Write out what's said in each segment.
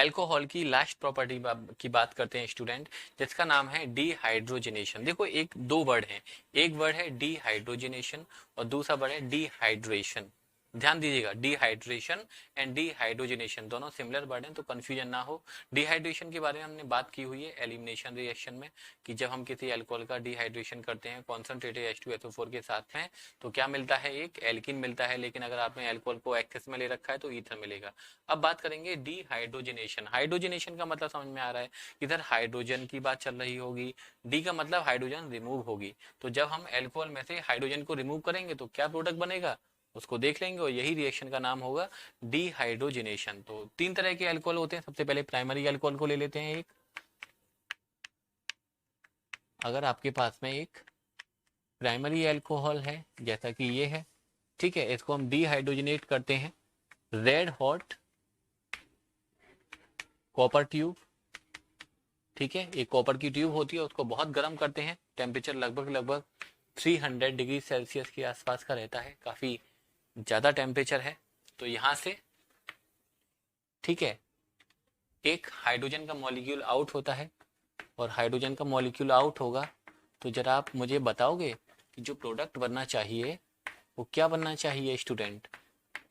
Alcohol की last property की बात करते हैं स्टूडेंट, जिसका नाम है डीहाइड्रोजनेशन। देखो एक दो वर्ड है, एक वर्ड है डीहाइड्रोजनेशन और दूसरा वर्ड है डीहाइड्रेशन। ध्यान दीजिएगा, डिहाइड्रेशन एंड डिहाइड्रोजनेशन दोनों सिमिलर वर्ड हैं, तो कंफ्यूजन ना हो। डिहाइड्रेशन के बारे में हमने बात की हुई है एलिमिनेशन रिएक्शन में, कि जब हम किसी अल्कोहल का डिहाइड्रेशन करते हैं कॉन्सेंट्रेटेड H2SO4 के साथ में, तो क्या मिलता है, एक एल्किन मिलता है। लेकिन अगर आपने अल्कोहल को एक्सेस में ले रखा है तो ईथर मिलेगा। अब बात करेंगे डिहाइड्रोजनेशन। हाइड्रोजनेशन का मतलब समझ में आ रहा है, इधर हाइड्रोजन की बात चल रही होगी, डी का मतलब हाइड्रोजन रिमूव होगी। तो जब हम अल्कोहल में से हाइड्रोजन को रिमूव करेंगे तो क्या प्रोडक्ट बनेगा, उसको देख लेंगे, और यही रिएक्शन का नाम होगा डिहाइड्रोजनेशन। तो तीन तरह के अल्कोहल होते हैं। सबसे पहले प्राइमरी अल्कोहल को ले लेते हैं। एक, अगर आपके पास में एक प्राइमरी अल्कोहल है जैसा कि ये है, ठीक है, इसको हम डिहाइड्रोजनेट करते हैं रेड हॉट कॉपर ट्यूब। ठीक है, एक कॉपर की ट्यूब होती है, उसको बहुत गर्म करते हैं, टेम्परेचर लगभग 300 डिग्री सेल्सियस के आसपास का रहता है, काफी ज्यादा टेम्परेचर है। तो यहां से, ठीक है, एक हाइड्रोजन का मॉलिक्यूल आउट होता है, और हाइड्रोजन का मॉलिक्यूल आउट होगा तो जरा आप मुझे बताओगे कि जो प्रोडक्ट बनना चाहिए वो क्या बनना चाहिए स्टूडेंट।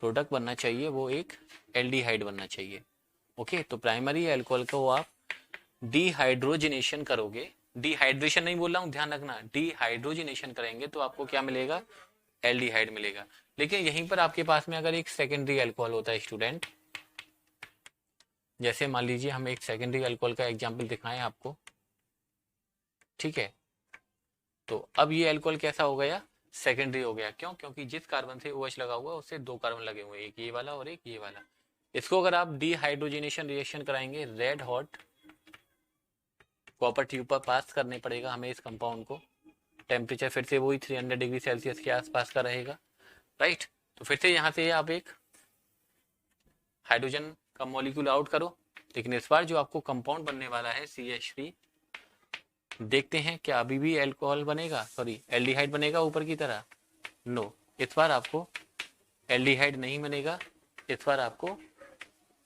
प्रोडक्ट बनना चाहिए वो एक एल्डिहाइड बनना चाहिए। ओके, तो प्राइमरी अल्कोहल को आप डिहाइड्रोजनेशन करोगे, डिहाइड्रेशन नहीं बोल रहा हूँ, ध्यान रखना, डिहाइड्रोजनेशन करेंगे तो आपको क्या मिलेगा, एल्डिहाइड मिलेगा। लेकिन यहीं पर आपके पास में अगर एक सेकेंडरी अल्कोहल होता है स्टूडेंट, जैसे मान लीजिए हम एक सेकेंडरी अल्कोहल का एग्जांपल दिखाएं आपको, ठीक है, तो अब ये अल्कोहल कैसा हो गया, सेकेंडरी हो गया। क्यों, क्योंकि जिस कार्बन से OH लगा हुआ है उससे दो कार्बन लगे हुए हैं, एक ये वाला और एक ये वाला। इसको अगर आप डिहाइड्रोजनेशन रिएक्शन कराएंगे रेड हॉट कॉपर ट्यूब पर पास करने पड़ेगा हमें इस कंपाउंड को, टेम्परेचर फिर से वही 300 डिग्री सेल्सियस के आसपास का रहेगा, राइट। तो फिर से यहाँ से आप एक हाइड्रोजन का मॉलिक्यूल आउट करो, लेकिन इस बार जो आपको कंपाउंड बनने वाला है CH3, देखते हैं क्या अभी भी अल्कोहल बनेगा, सॉरी एल्डिहाइड बनेगा ऊपर की तरह, नो, इस बार आपको एल्डिहाइड नहीं बनेगा, इस बार आपको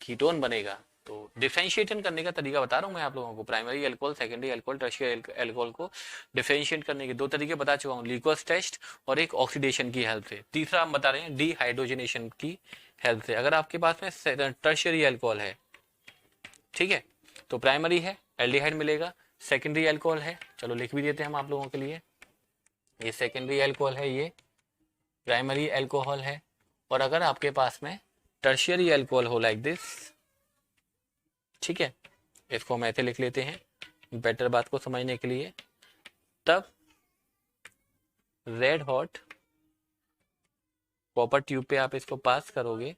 कीटोन बनेगा। तो डिफरेंशिएशन करने का तरीका बता रहा हूं मैं आप लोगों को, primary alcohol, secondary alcohol, tertiary alcohol को डिफरेंशिएट करने के दो तरीके बता चुका हूं, लिक्विड टेस्ट और एक ऑक्सीडेशन की हेल्प से। तीसरा हम बता रहे हैं डिहाइड्रोजनेशन की हेल्प से। अगर आपके पास में टर्शियरी अल्कोहल है, ठीक है, तो प्राइमरी है एल्डिहाइड मिलेगा, सेकेंडरी अल्कोहल है, चलो लिख भी देते हैं हम आप लोगों के लिए, ये सेकेंडरी अल्कोहल है, ये प्राइमरी अल्कोहल है। और अगर आपके पास में टर्शियरी अल्कोहल हो लाइक दिस, ठीक है, इसको हम ऐसे लिख लेते हैं बेटर बात को समझने के लिए, तब रेड हॉट कॉपर ट्यूब पे आप इसको पास करोगे,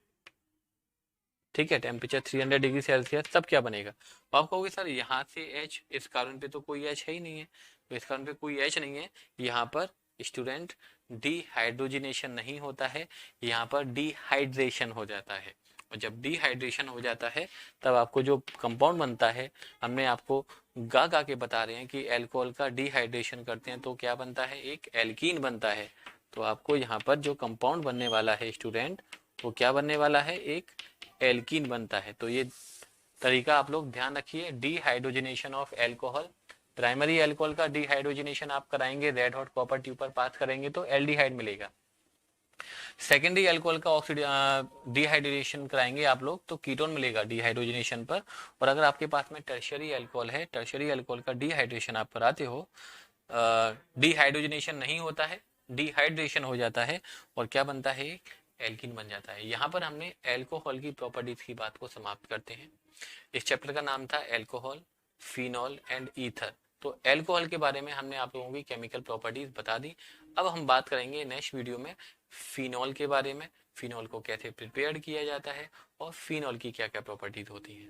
ठीक है, टेम्परेचर 300 डिग्री सेल्सियस, तब क्या बनेगा, तो आप कहोगे सर यहाँ से H, इस कार्बन पे तो कोई H है ही नहीं है, तो इस कार्बन पे कोई H नहीं है, यहाँ पर स्टूडेंट डिहाइड्रोजनेशन नहीं होता है, यहाँ पर डिहाइड्रेशन हो जाता है। और जब डिहाइड्रेशन हो जाता है तब आपको जो कंपाउंड बनता है, हमने आपको गा गा के बता रहे हैं कि अल्कोहल का डिहाइड्रेशन करते हैं तो क्या बनता है, एक एल्कीन बनता है। तो आपको यहाँ पर जो कंपाउंड बनने वाला है स्टूडेंट, वो क्या बनने वाला है, एक एल्कीन बनता है। तो ये तरीका आप लोग ध्यान रखिए, dehydrogenation of alcohol, primary alcohol का डिहाइड्रोजनेशन आप कराएंगे रेड हॉट कॉपर ट्यूब पर पास करेंगे तो एल्डिहाइड मिलेगा। सेकेंडरी अल्कोहल का डिहाइड्रेशन कराएंगे आप लोग तो कीटोन मिलेगा डिहाइड्रोजनेशन पर। और अगर आपके पास में टर्शियरी अल्कोहल है, टर्शियरी अल्कोहल का डिहाइड्रेशन आप कराते हो, डिहाइड्रोजनेशन नहीं होता है, डिहाइड्रेशन हो जाता है, और क्या बनता है, एल्कीन बन जाता है। यहाँ पर हमने अल्कोहल की प्रॉपर्टीज की बात को समाप्त करते हैं। इस चैप्टर का नाम था अल्कोहल, फिनॉल एंड ईथर। तो अल्कोहल के बारे में हमने आप लोगों की केमिकल प्रॉपर्टीज बता दी। अब हम बात करेंगे नेक्स्ट वीडियो में फिनॉल के बारे में, फिनॉल को कैसे प्रिपेयर किया जाता है और फिनॉल की क्या क्या प्रॉपर्टीज होती है।